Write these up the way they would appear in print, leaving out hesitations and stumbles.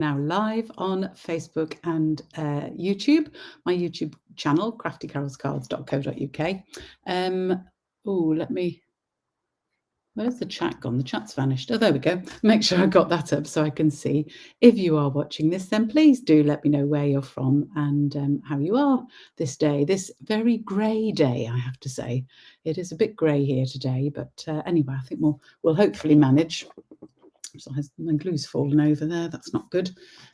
Now live on Facebook and YouTube, my YouTube channel, craftycarolscards.co.uk. Where's the chat gone? The chat's vanished. Oh, there we go. Make sure I got that up so I can see. If you are watching this, then please do let me know where you're from and how you are this day, this very grey day, I have to say. It is a bit grey here today, but anyway, I think we'll hopefully manage. So my glue's fallen over there. That's not good.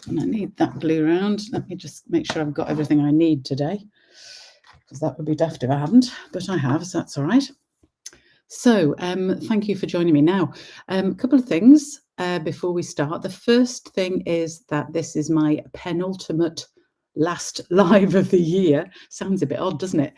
And I need that glue around. Let me just make sure I've got everything I need today, because that would be daft if I hadn't, but I have, so that's all right. So thank you for joining me. Now, a couple of things before we start. The first thing is that this is my penultimate last live of the year. Sounds a bit odd, doesn't it?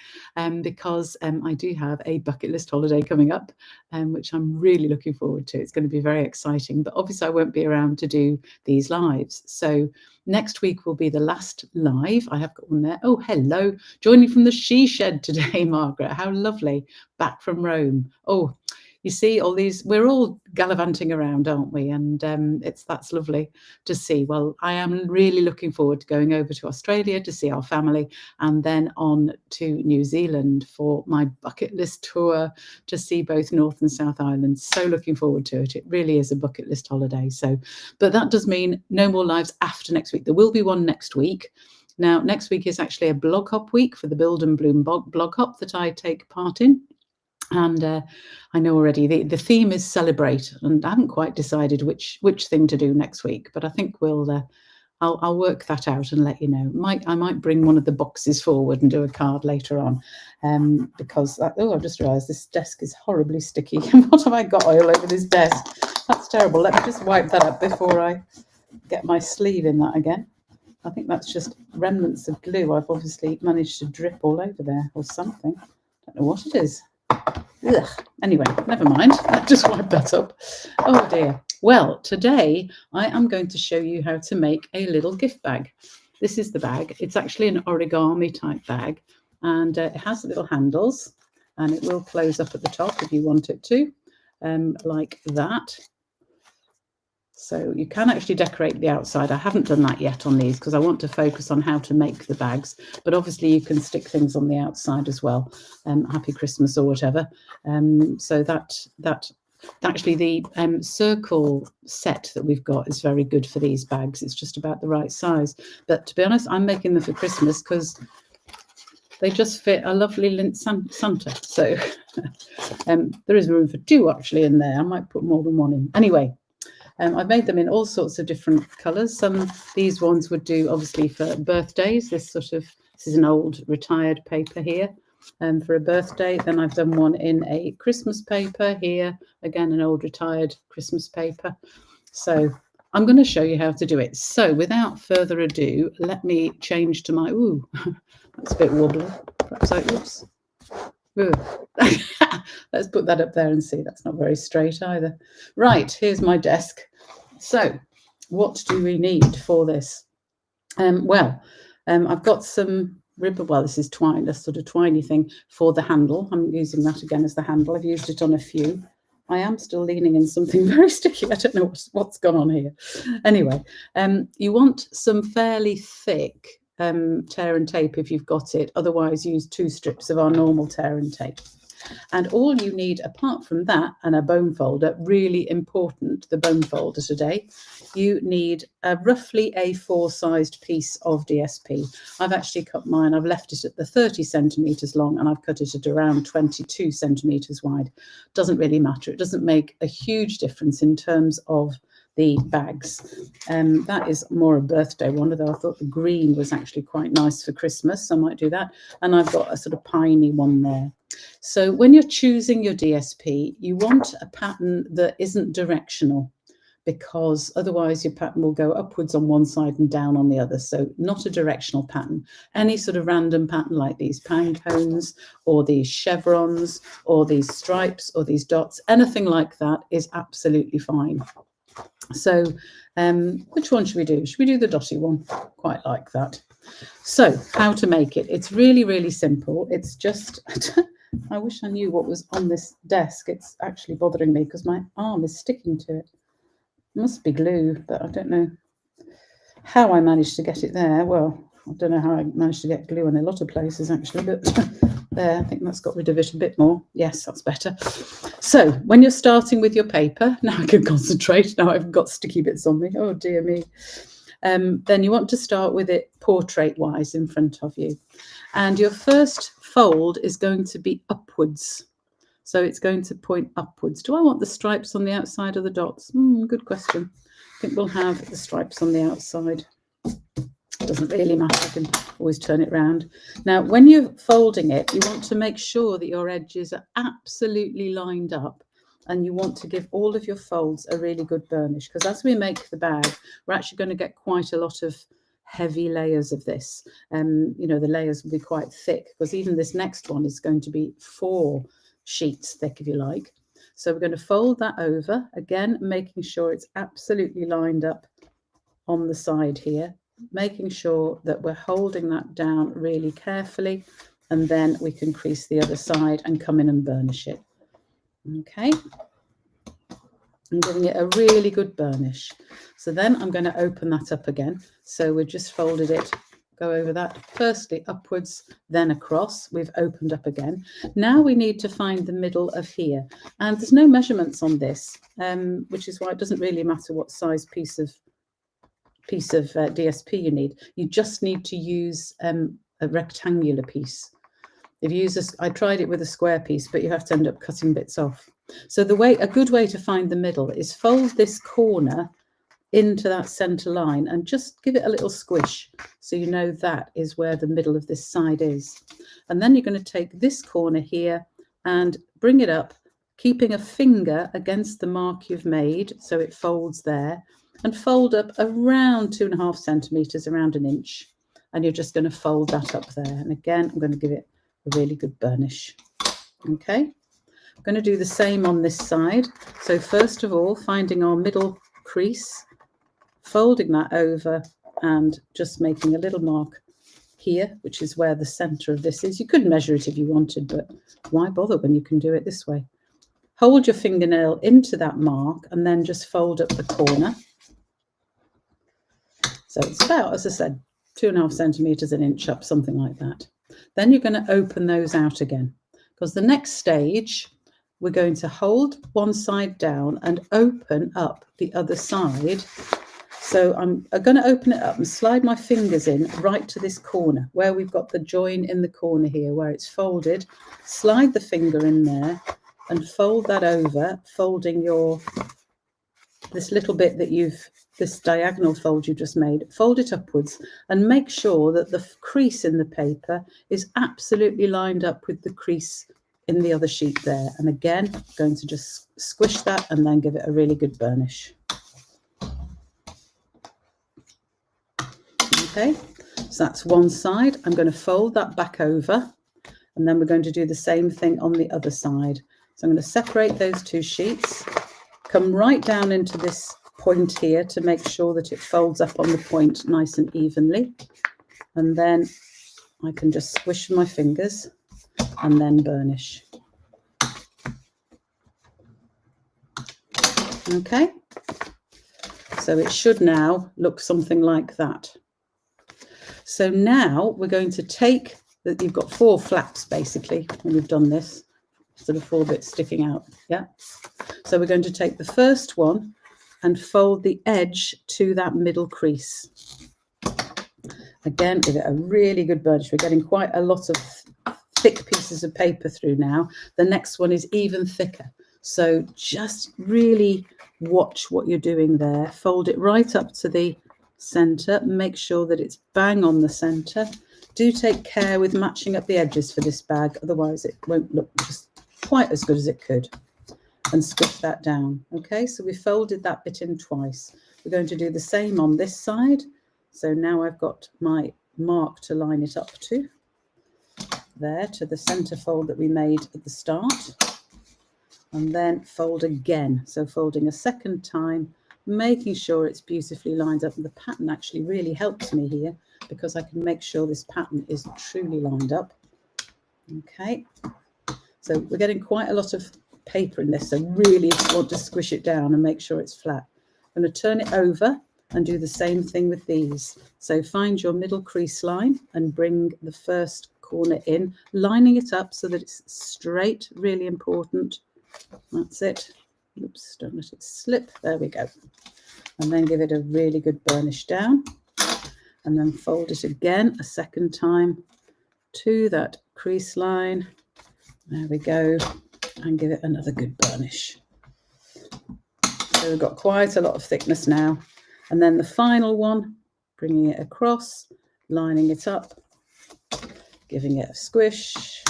Because I do have a bucket list holiday coming up, which I'm really looking forward to. It's going to be very exciting, but obviously I won't be around to do these lives. So next week will be the last live. I have got one there. Oh, hello. Joining from the she shed today, Margaret. How lovely. Back from Rome. Oh, you see all these, we're all gallivanting around, aren't we? And that's lovely to see. Well, I am really looking forward to going over to Australia to see our family, and then on to New Zealand for my bucket list tour to see both North and South Island. So looking forward to it. It really is a bucket list holiday. So, but that does mean no more lives after next week. There will be one next week. Now, next week is actually a blog hop week for the Build and Bloom blog hop that I take part in. And I know already the theme is celebrate, and I haven't quite decided which thing to do next week, but I think I'll work that out and let you know. I might bring one of the boxes forward and do a card later on, because I've just realised this desk is horribly sticky. What have I got oil over this desk? That's terrible. Let me just wipe that up before I get my sleeve in that again. I think that's just remnants of glue. I've obviously managed to drip all over there or something. Don't know what it is. Ugh. Anyway, never mind. I'll just wipe that up. Oh dear. Well, today I am going to show you how to make a little gift bag. This is the bag. It's actually an origami type bag, and it has little handles, and it will close up at the top if you want it to, like that. So you can actually decorate the outside. I haven't done that yet on these because I want to focus on how to make the bags, but obviously you can stick things on the outside as well. Happy Christmas or whatever. So that actually the circle set that we've got is very good for these bags. It's just about the right size. But to be honest, I'm making them for Christmas because they just fit a lovely lint Santa. So there is room for two actually in there. I might put more than one in. Anyway. I've made them in all sorts of different colours. These ones would do obviously for birthdays. This is an old retired paper here for a birthday. Then I've done one in a Christmas paper here. Again, an old retired Christmas paper. So I'm going to show you how to do it. So without further ado, let me change to my, that's a bit wobbly. Perhaps oops. Let's put that up there and see. That's not very straight either. Right, here's my desk. So what do we need for this? I've got some ribbon. Well, this is twine, a sort of twiny thing for the handle. I'm using that again as the handle. I've used it on a few. I am still leaning in something very sticky. I don't know what's gone on here. Anyway, you want some fairly thick tear and tape if you've got it. Otherwise, use 2 strips of our normal tear and tape. And all you need apart from that and a bone folder, really important, the bone folder today, you need roughly a 4-sized piece of DSP. I've actually cut mine. I've left it at the 30 centimetres long and I've cut it at around 22 centimetres wide. Doesn't really matter. It doesn't make a huge difference in terms of the bags. That is more a birthday one, although I thought the green was actually quite nice for Christmas. I might do that. And I've got a sort of piney one there. So when you're choosing your DSP, you want a pattern that isn't directional, because otherwise your pattern will go upwards on one side and down on the other. So not a directional pattern. Any sort of random pattern like these pound cones or these chevrons or these stripes or these dots, anything like that is absolutely fine. So which one should we do? Should we do the dotty one? Quite like that. So how to make it? It's really, really simple. It's just, I wish I knew what was on this desk. It's actually bothering me because my arm is sticking to it. It must be glue, but I don't know. How I managed to get it there, well, I don't know how I managed to get glue in a lot of places actually, but there, I think that's got rid of it a bit more. Yes, that's better. So when you're starting with your paper, now I can concentrate, now I've got sticky bits on me, oh dear me. Then you want to start with it portrait-wise in front of you. And your first fold is going to be upwards. So it's going to point upwards. Do I want the stripes on the outside of the dots? Good question. I think we'll have the stripes on the outside. Doesn't really matter, I can always turn it around. Now, when you're folding it, you want to make sure that your edges are absolutely lined up, and you want to give all of your folds a really good burnish, because as we make the bag, we're actually going to get quite a lot of heavy layers of this. You know, the layers will be quite thick, because even this next one is going to be 4 sheets thick, if you like. So we're going to fold that over, again, making sure it's absolutely lined up on the side here, making sure that we're holding that down really carefully, and then we can crease the other side and come in and burnish it. Okay, I'm giving it a really good burnish. So then I'm going to open that up again. So we've just folded it, go over that, firstly upwards, then across. We've opened up again. Now we need to find the middle of here, and there's no measurements on this, which is why it doesn't really matter what size piece of DSP you need. You just need to use a rectangular piece. If you use I tried it with a square piece, but you have to end up cutting bits off. So a good way to find the middle is fold this corner into that center line and just give it a little squish, so you know that is where the middle of this side is. And then you're going to take this corner here and bring it up, keeping a finger against the mark you've made so it folds there, and fold up around 2.5 centimeters, around 1 inch, and you're just going to fold that up there. And again, I'm going to give it a really good burnish. Okay, I'm going to do the same on this side. So first of all, finding our middle crease, folding that over and just making a little mark here, which is where the center of this is. You could measure it if you wanted, but why bother when you can do it this way? Hold your fingernail into that mark and then just fold up the corner. So it's about, as I said, 2.5 centimeters, 1 inch up, something like that. Then you're going to open those out again, because the next stage, we're going to hold one side down and open up the other side. So I'm going to open it up and slide my fingers in right to this corner where we've got the join in the corner here where it's folded. Slide the finger in there and fold that over, folding this little bit that this diagonal fold you just made, fold it upwards and make sure that the crease in the paper is absolutely lined up with the crease in the other sheet there. And again, I'm going to just squish that and then give it a really good burnish. Okay, so that's one side. I'm going to fold that back over, and then we're going to do the same thing on the other side. So I'm going to separate those 2 sheets, come right down into this point here to make sure that it folds up on the point nice and evenly. And then I can just squish my fingers and then burnish. Okay, so it should now look something like that. So now we're going to take that, you've got 4 flaps basically when we've done this, sort of 4 bits sticking out. Yeah. So we're going to take the first one and fold the edge to that middle crease. Again, give it a really good burnish. We're getting quite a lot of thick pieces of paper through now. The next one is even thicker. So just really watch what you're doing there. Fold it right up to the center. Make sure that it's bang on the center. Do take care with matching up the edges for this bag, otherwise it won't look just quite as good as it could. And squish that down. Okay, so we folded that bit in twice. We're going to do the same on this side. So now I've got my mark to line it up to, there to the center fold that we made at the start, and then fold again. So folding a second time, making sure it's beautifully lined up. And the pattern actually really helps me here because I can make sure this pattern is truly lined up. Okay, so we're getting quite a lot of paper in this, so really want to squish it down and make sure it's flat. I'm going to turn it over and do the same thing with these. So find your middle crease line and bring the first corner in, lining it up so that it's straight, really important. That's it. Oops, don't let it slip. There we go. And then give it a really good burnish down, and then fold it again a second time to that crease line. There we go, and give it another good burnish. So we've got quite a lot of thickness now. And then the final one, bringing it across, lining it up, giving it a squish,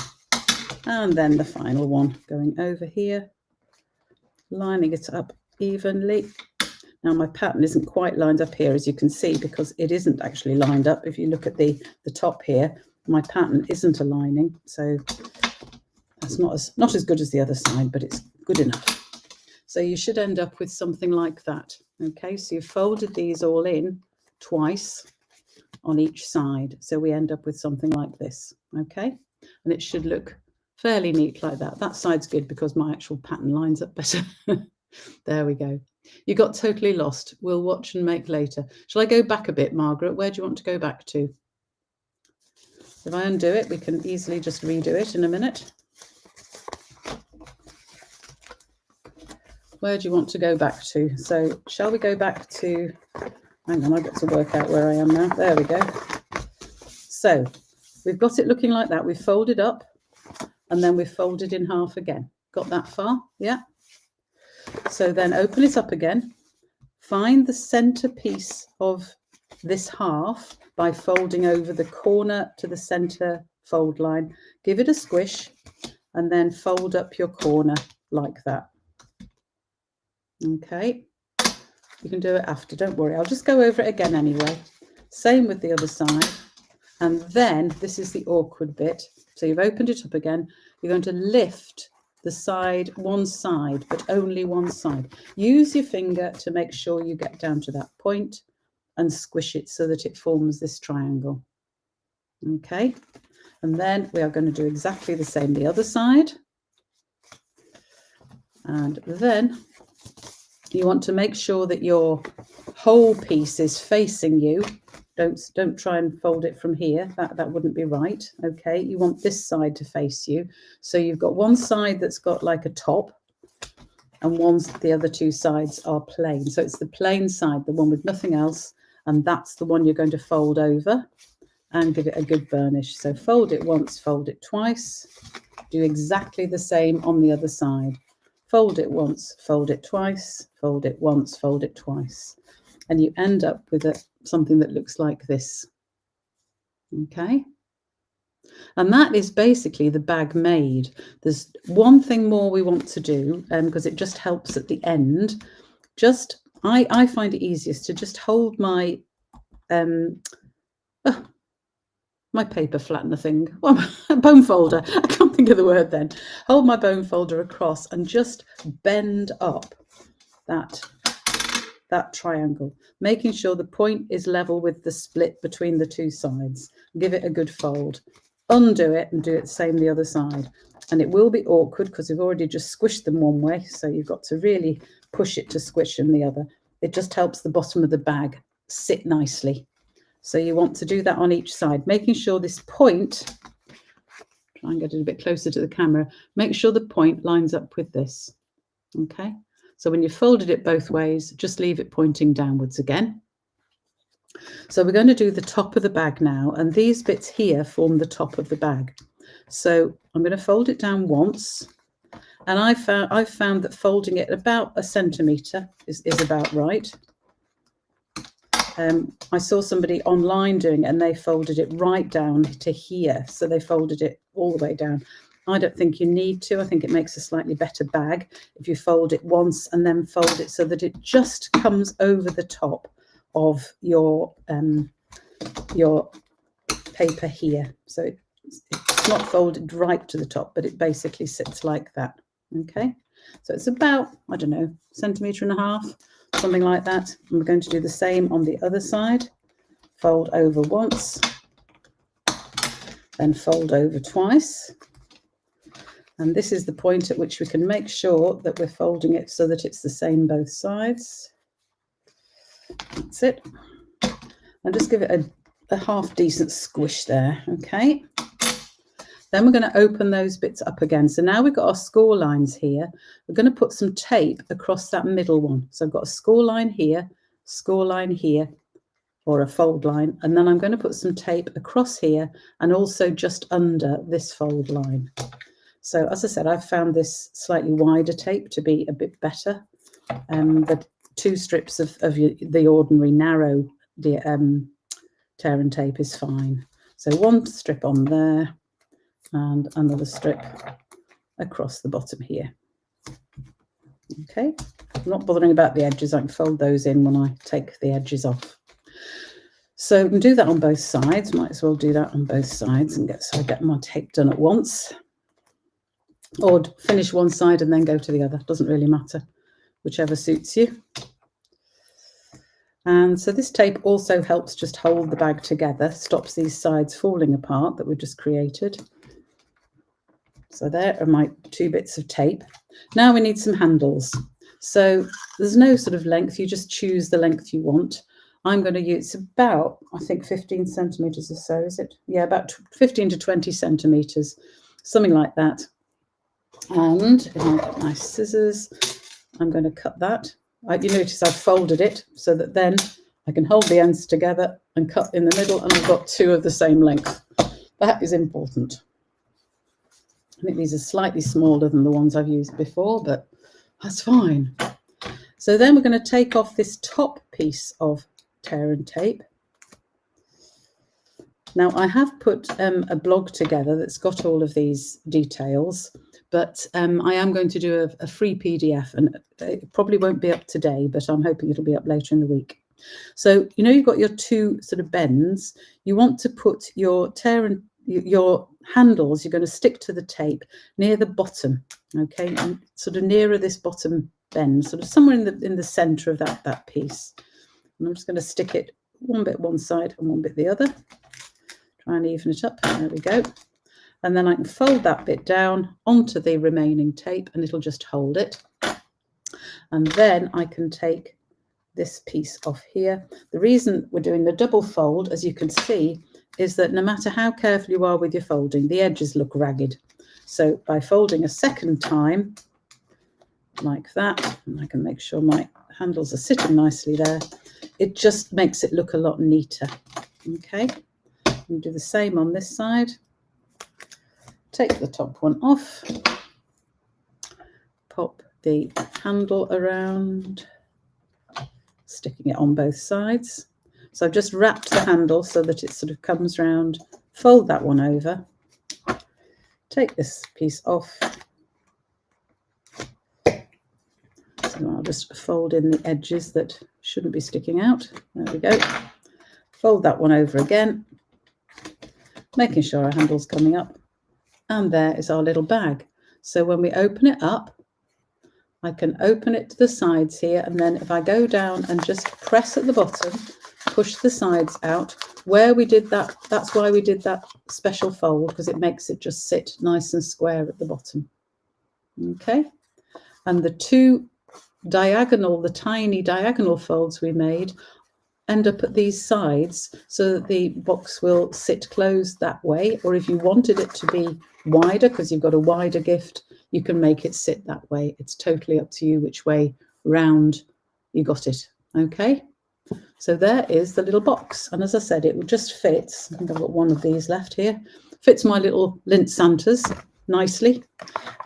and then the final one going over here, lining it up evenly. Now my pattern isn't quite lined up here, as you can see, because it isn't actually lined up. If you look at the top here, my pattern isn't aligning, so that's not as good as the other side, but it's good enough. So you should end up with something like that. Okay, so you've folded these all in twice on each side, so we end up with something like this. Okay, and it should look fairly neat like that. That side's good because my actual pattern lines up better. There we go. You got totally lost. We'll watch and make later. Shall I go back a bit, Margaret? Where do you want to go back to? If I undo it, we can easily just redo it in a minute. Where do you want to go back to? So shall we go back to, hang on, I've got to work out where I am now. There we go. So we've got it looking like that. We've folded up and then we've folded in half again. Got that far? Yeah. So then open it up again, find the center piece of this half by folding over the corner to the center fold line, give it a squish, and then fold up your corner like that. Okay, you can do it after, don't worry. I'll just go over it again anyway. Same with the other side. And then this is the awkward bit. So you've opened it up again. You're going to lift the side, one side, but only one side. Use your finger to make sure you get down to that point and squish it so that it forms this triangle. Okay, and then we are going to do exactly the same the other side. And then you want to make sure that your whole piece is facing you. Don't try and fold it from here. That wouldn't be right. Okay, you want this side to face you. So you've got one side that's got like a top, and the other two sides are plain. So it's the plain side, the one with nothing else, and that's the one you're going to fold over and give it a good burnish. So fold it once, fold it twice. Do exactly the same on the other side. Fold it once, fold it twice, fold it once, fold it twice. And you end up with something that looks like this. Okay, and that is basically the bag made. There's one thing more we want to do, because it just helps at the end. I find it easiest to just hold my my paper flattener thing, bone folder. I can't think of the word then. Hold my bone folder across and just bend up that triangle, making sure the point is level with the split between the two sides. Give it a good fold, undo it, and do it the same the other side. And it will be awkward because we've already just squished them one way, so you've got to really push it to squish them the other. It just helps the bottom of the bag sit nicely. So you want to do that on each side, making sure this point, try and get it a bit closer to the camera, make sure the point lines up with this. Okay, so when you've folded it both ways, just leave it pointing downwards again. So we're going to do the top of the bag now, and these bits here form the top of the bag. So I'm going to fold it down once, and I've found that folding it about 1 centimetre is about right. I saw somebody online doing it, and they folded it right down to here. So they folded it all the way down. I don't think you need to. I think it makes a slightly better bag if you fold it once and then fold it so that it just comes over the top of your paper here. So it's not folded right to the top, but it basically sits like that. Okay, so it's about, I don't know, 1.5 centimetres, something like that. And we're going to do the same on the other side. Fold over once, then fold over twice. And this is the point at which we can make sure that we're folding it so that it's the same both sides. That's it. And just give it a half decent squish there, okay? Then we're going to open those bits up again. So now we've got our score lines here. We're going to put some tape across that middle one. So I've got a score line here, or a fold line, and then I'm going to put some tape across here and also just under this fold line. So as I said, I've found this slightly wider tape to be a bit better. The 2 strips of the ordinary narrow tear and tape is fine. So 1 strip on there and another strip across the bottom here. Okay, I'm not bothering about the edges. I can fold those in when I take the edges off. So we can do that on both sides. Might as well do that on both sides and so I get my tape done at once. Or finish one side and then go to the other. Doesn't really matter, whichever suits you. And so this tape also helps just hold the bag together, stops these sides falling apart that we've just created. So there are my 2 bits of tape. Now we need some handles. So there's no sort of length, you just choose the length you want. I'm going to use about, I think 15 centimetres or so, is it? Yeah, about 15 to 20 centimetres, something like that. And if I get my scissors, I'm going to cut that. You notice I've folded it so that then I can hold the ends together and cut in the middle, and I've got 2 of the same length. That is important. I think these are slightly smaller than the ones I've used before, but that's fine. So then we're going to take off this top piece of tear and tape. Now I have put a blog together that's got all of these details, but I am going to do a free PDF, and it probably won't be up today, but I'm hoping it'll be up later in the week. So, you know, you've got your 2 sort of bends. You want to put your your handles, you're going to stick to the tape near the bottom, okay, and sort of nearer this bottom bend, sort of somewhere in the center of that piece. And I'm just going to stick it one bit one side and one bit the other. Try and even it up. There we go. And then I can fold that bit down onto the remaining tape and it'll just hold it. And then I can take this piece off here. The reason we're doing the double fold, as you can see, is that no matter how careful you are with your folding, the edges look ragged. So by folding a second time, like that, and I can make sure my handles are sitting nicely there, it just makes it look a lot neater. Okay, and do the same on this side. Take the top one off, pop the handle around, sticking it on both sides. So I've just wrapped the handle so that it sort of comes round, fold that one over, take this piece off. So I'll just fold in the edges that shouldn't be sticking out. There we go. Fold that one over again, making sure our handle's coming up. And there is our little bag. So when we open it up, I can open it to the sides here, and then if I go down and just press at the bottom, push the sides out, where we did that, that's why we did that special fold, because it makes it just sit nice and square at the bottom. Okay, and the 2 diagonal, the tiny diagonal folds we made end up at these sides so that the box will sit closed that way, or if you wanted it to be wider because you've got a wider gift, you can make it sit that way. It's totally up to you which way round you got it. Okay, so there is the little box, and as I said, it will just fit. I think I've got one of these left here. Fits my little lint Santas nicely.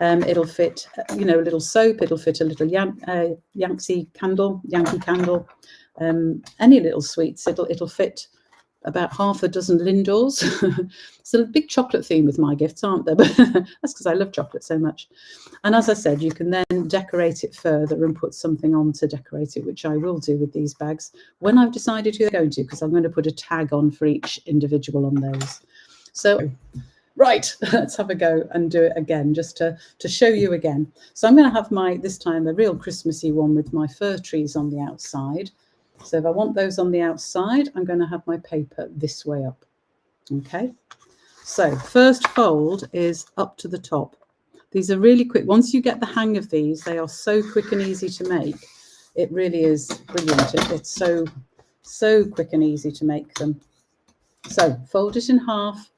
It'll fit, you know, a little soap. It'll fit a little Yankee candle, any little sweets. It'll fit about half a dozen Lindors. It's a big chocolate theme with my gifts, aren't there? But that's because I love chocolate so much. And as I said, you can then decorate it further and put something on to decorate it, which I will do with these bags when I've decided who they're going to, because I'm going to put a tag on for each individual on those. So right, let's have a go and do it again, just to show you again. So I'm going to have this time a real Christmassy one with my fir trees on the outside. So if I want those on the outside, I'm going to have my paper this way up. Okay, so first fold is up to the top. These are really quick. Once you get the hang of these, they are so quick and easy to make. It really is brilliant. It's so So quick and easy to make them. So fold it in half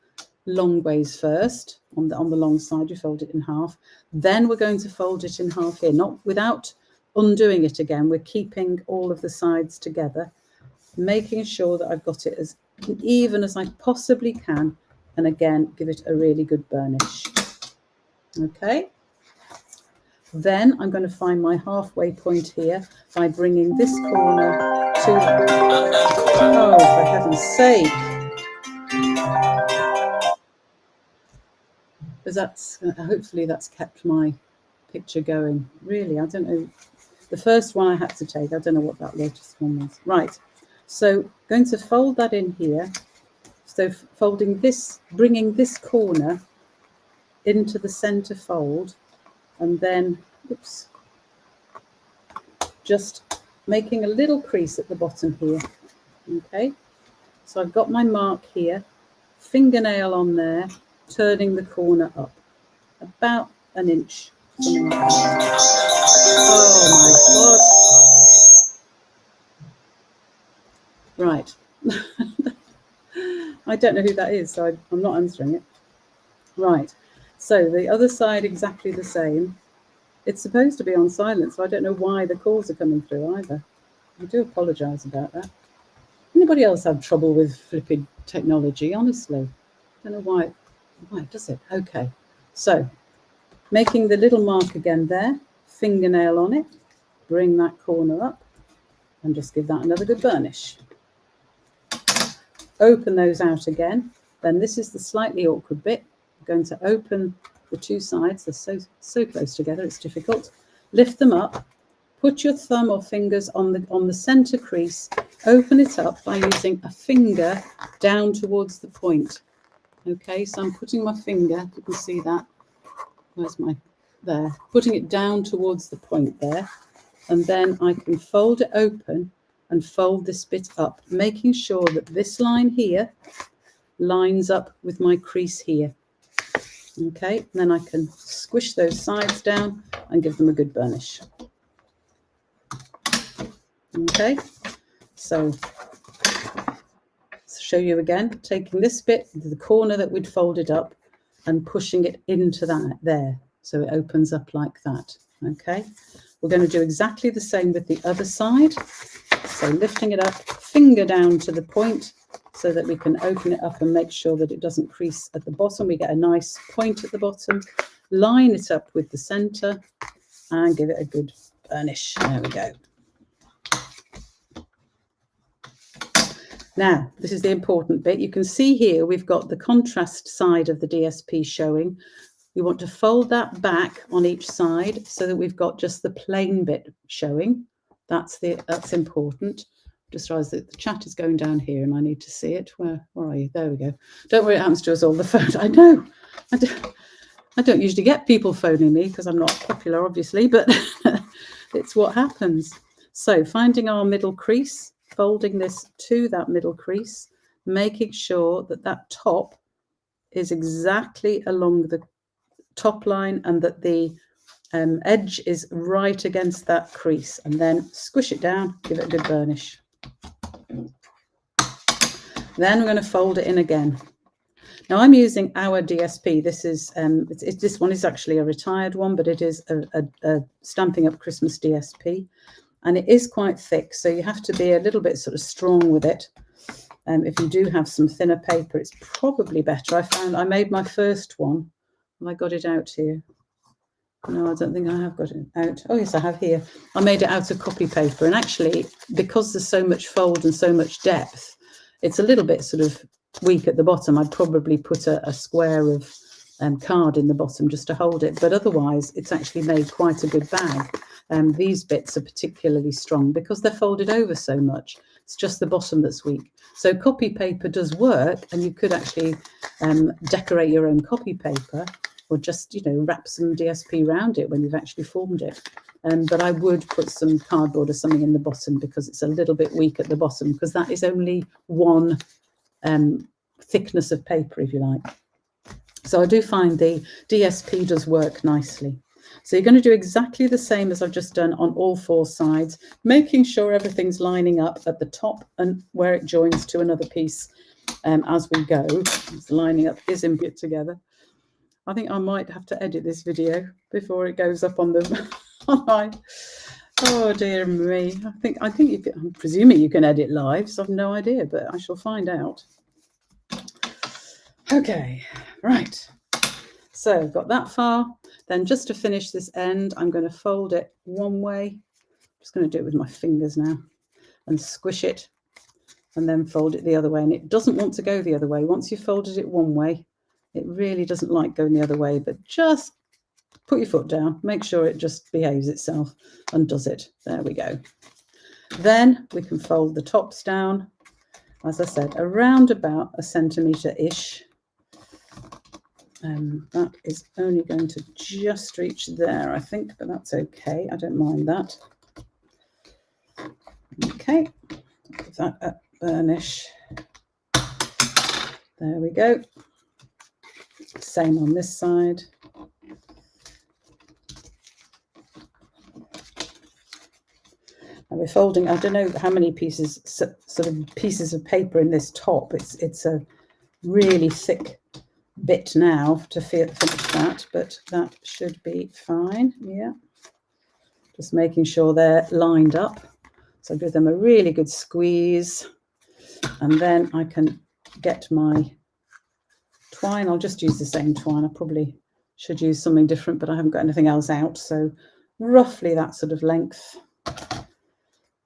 long ways first. On the long side, you fold it in half. Then we're going to fold it in half here, not without undoing it again. We're keeping all of the sides together, making sure that I've got it as even as I possibly can. And again, give it a really good burnish. Okay. Then I'm going to find my halfway point here by bringing this corner to, oh, for heaven's sake. Because that's, hopefully that's kept my picture going. Really, I don't know. The first one I had to take, I don't know what that latest one was. Right, so going to fold that in here. So folding this, bringing this corner into the center fold, and then, oops, just making a little crease at the bottom here. Okay, so I've got my mark here, fingernail on there, turning the corner up about an inch, something like that. Oh my God. Right. I don't know who that is, so I'm not answering it. Right, so the other side exactly the same. It's supposed to be on silent, so I don't know why the calls are coming through either. I do apologise about that. Anybody else have trouble with flipping technology? Honestly, I don't know why it does it. Okay, so making the little mark again there, fingernail on it, bring that corner up, and just give that another good burnish. Open those out again. Then this is the slightly awkward bit. I'm going to open the two sides. They're so close together, it's difficult. Lift them up. Put your thumb or fingers on the center crease. Open it up by using a finger down towards the point. Okay, so I'm putting my finger, you can see that. Where's my, there. Putting it down towards the point there. And then I can fold it open and fold this bit up, making sure that this line here lines up with my crease here. Okay, and then I can squish those sides down and give them a good burnish. Okay, so show you again, taking this bit, the corner that we'd folded up, and pushing it into that there, so it opens up like that. Okay, we're going to do exactly the same with the other side. So lifting it up, finger down to the point so that we can open it up and make sure that it doesn't crease at the bottom. We get a nice point at the bottom, line it up with the center and give it a good burnish. There we go. Now, this is the important bit. You can see here we've got the contrast side of the DSP showing. We want to fold that back on each side so that we've got just the plain bit showing. That's important. Just realised that the chat is going down here and I need to see it. Where are you? There we go. Don't worry, it happens to us all the phone. I know. I don't usually get people phoning me because I'm not popular, obviously, but it's what happens. So finding our middle crease, folding this to that middle crease, making sure that that top is exactly along the top line and that the edge is right against that crease, and then squish it down, give it a good burnish. Then we're going to fold it in again. Now I'm using our DSP. This is this one is actually a retired one, but it is a Stampin' Up! Christmas DSP, and it is quite thick, so you have to be a little bit sort of strong with it. If you do have some thinner paper, it's probably better. I made my first one. Have I got it out here? No, I don't think I have got it out. Oh, yes, I have here. I made it out of copy paper. And actually, because there's so much fold and so much depth, it's a little bit sort of weak at the bottom. I'd probably put a square of card in the bottom just to hold it. But otherwise, it's actually made quite a good bag. These bits are particularly strong because they're folded over so much. It's just the bottom that's weak. So copy paper does work, and you could actually decorate your own copy paper, or just, you know, wrap some DSP around it when you've actually formed it. But I would put some cardboard or something in the bottom because it's a little bit weak at the bottom, because that is only one thickness of paper, if you like. So I do find the DSP does work nicely. So you're going to do exactly the same as I've just done on all 4 sides, making sure everything's lining up at the top and where it joins to another piece as we go. It's lining up is in bit together. I think I might have to edit this video before it goes up on the online. Oh dear me. I think you can, I'm presuming you can edit live, so I've no idea, but I shall find out. Okay, right. So I've got that far. Then just to finish this end, I'm going to fold it one way. I'm just going to do it with my fingers now and squish it and then fold it the other way. And it doesn't want to go the other way. Once you've folded it one way, it really doesn't like going the other way, but just put your foot down, make sure it just behaves itself and does it. There we go. Then we can fold the tops down, as I said, around about 1 centimetre-ish. That is only going to just reach there, I think, but that's okay. I don't mind that. Okay, give that a burnish. There we go. Same on this side. And we're folding, I don't know how many pieces, sort of pieces of paper in this top. It's a really thick bit now to finish that, but that should be fine. Yeah, just making sure they're lined up. So give them a really good squeeze, and then I can get my twine. I'll just use the same twine. I probably should use something different, but I haven't got anything else out, so roughly that sort of length.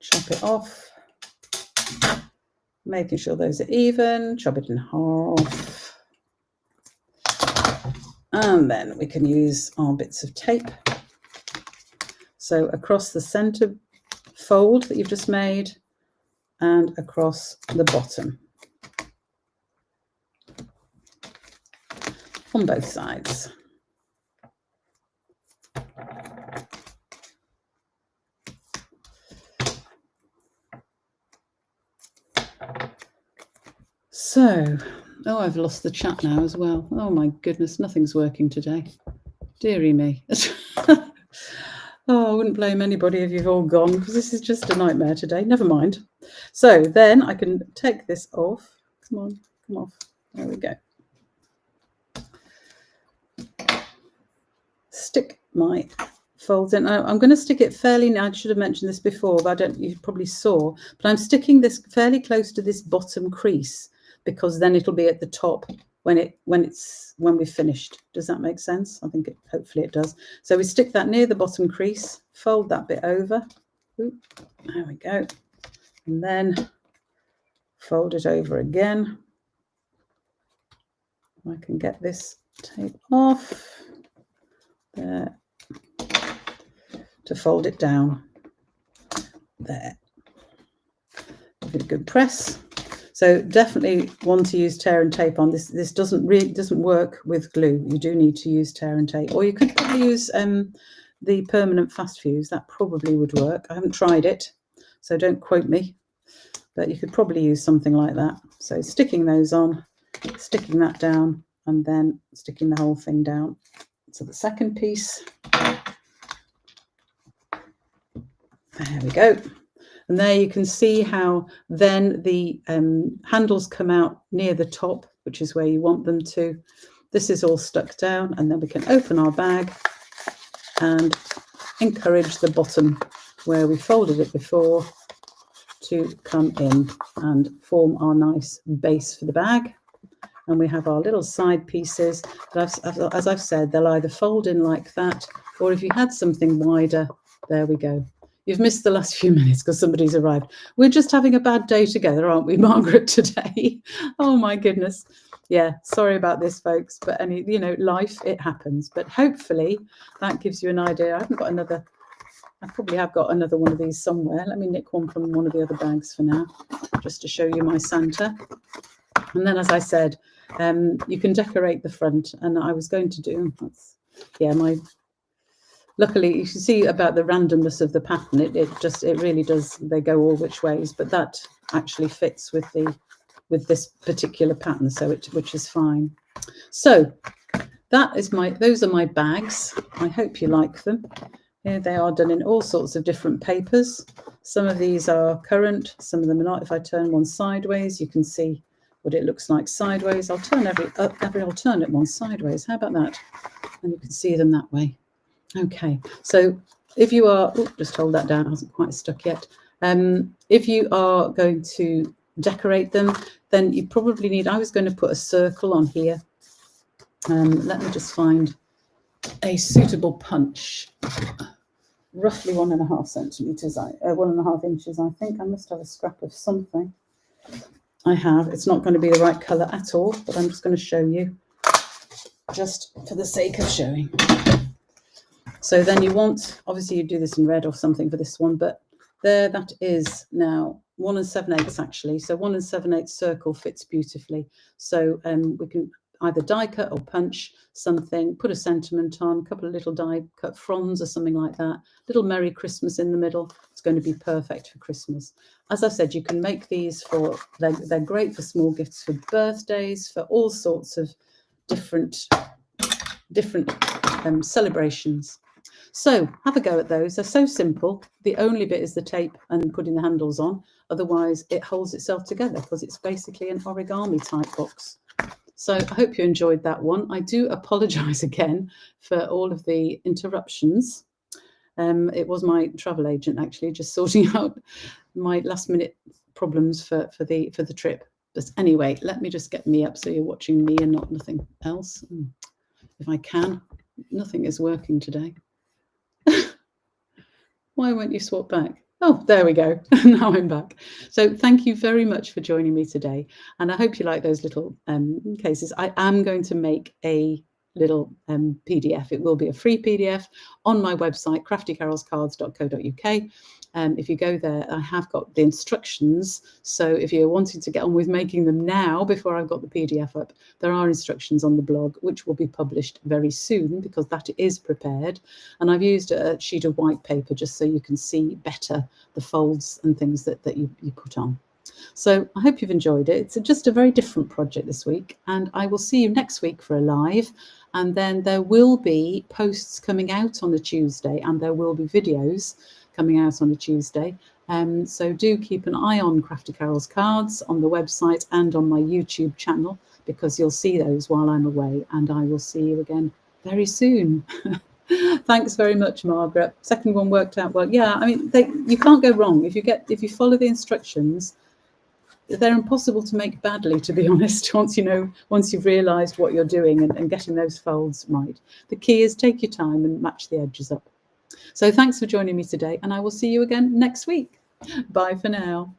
Chop it off, making sure those are even, chop it in half. And then we can use our bits of tape. So across the center fold that you've just made and across the bottom on both sides. So, oh, I've lost the chat now as well. Oh my goodness, nothing's working today. Dearie me. Oh, I wouldn't blame anybody if you've all gone, because this is just a nightmare today. Never mind. So then I can take this off. Come on, come off. There we go. Stick my folds in. I'm going to stick it fairly, I should have mentioned this before, but you probably saw, but I'm sticking this fairly close to this bottom crease, because then it'll be at the top when we've finished. Does that make sense? I think hopefully it does. So we stick that near the bottom crease, fold that bit over. Ooh, there we go. And then fold it over again. I can get this tape off there to fold it down there. Give it a good press. So definitely want to use tear and tape on this. This doesn't work with glue. You do need to use tear and tape, or you could probably use the permanent fast fuse. That probably would work. I haven't tried it, so don't quote me, but you could probably use something like that. So sticking those on, sticking that down, and then sticking the whole thing down. So the second piece. There we go. And there you can see how then the handles come out near the top, which is where you want them to. This is all stuck down, and then we can open our bag and encourage the bottom where we folded it before to come in and form our nice base for the bag. And we have our little side pieces. But as I've said, they'll either fold in like that, or if you had something wider, there we go. You've missed the last few minutes because somebody's arrived. We're just having a bad day together, aren't we, Margaret, today? Oh, my goodness. Yeah, sorry about this, folks. But, life, it happens. But hopefully that gives you an idea. I probably have got another one of these somewhere. Let me nick one from one of the other bags for now, just to show you my Santa. And then, as I said, you can decorate the front. And I was going to do, luckily, you can see about the randomness of the pattern. It really does. They go all which ways, but that actually fits with this particular pattern, which is fine. So those are my bags. I hope you like them. Here they are, done in all sorts of different papers. Some of these are current, some of them are not. If I turn one sideways, you can see what it looks like sideways. I'll turn every alternate one sideways. How about that? And you can see them that way. Okay, so if you are, just hold that down, it hasn't quite stuck yet. If you are going to decorate them, then you probably need, I was going to put a circle on here. Let me just find a suitable punch. Roughly 1.5 centimeters, 1.5 inches. I think I must have a scrap of something. I have. It's not going to be the right colour at all, but I'm just going to show you, just for the sake of showing. So then you want, obviously you do this in red or something for this one, but there, that is now 1 7/8 actually. So 1 7/8 circle fits beautifully. So we can either die cut or punch something, put a sentiment on, a couple of little die cut fronds or something like that, little Merry Christmas in the middle. It's going to be perfect for Christmas. As I said, you can make these for, they're great for small gifts, for birthdays, for all sorts of different celebrations. So have a go at those. They're so simple. The only bit is the tape and putting the handles on. Otherwise, it holds itself together because it's basically an origami type box. So I hope you enjoyed that one. I do apologise again for all of the interruptions. It was my travel agent actually just sorting out my last minute problems for the trip. But anyway, let me just get me up so you're watching me and not nothing else. If I can. Nothing is working today. Why won't you swap back? Oh, there we go. Now I'm back. So thank you very much for joining me today. And I hope you like those little cases. I am going to make a little PDF. It will be a free PDF on my website, craftycarolscards.co.uk. If you go there, I have got the instructions. So if you're wanting to get on with making them now, before I've got the PDF up, there are instructions on the blog, which will be published very soon because that is prepared. And I've used a sheet of white paper just so you can see better the folds and things that you put on. So I hope you've enjoyed it. It's just a very different project this week, and I will see you next week for a live. And then there will be posts coming out on a Tuesday, and there will be videos coming out on a Tuesday. So do keep an eye on Crafty Carol's cards on the website and on my YouTube channel, because you'll see those while I'm away, and I will see you again very soon. Thanks very much, Margaret. Second one worked out well. Yeah, I mean, you can't go wrong if you follow the instructions. They're impossible to make badly, to be honest, once you've realised what you're doing and getting those folds right. The key is take your time and match the edges up. So thanks for joining me today, and I will see you again next week. Bye for now.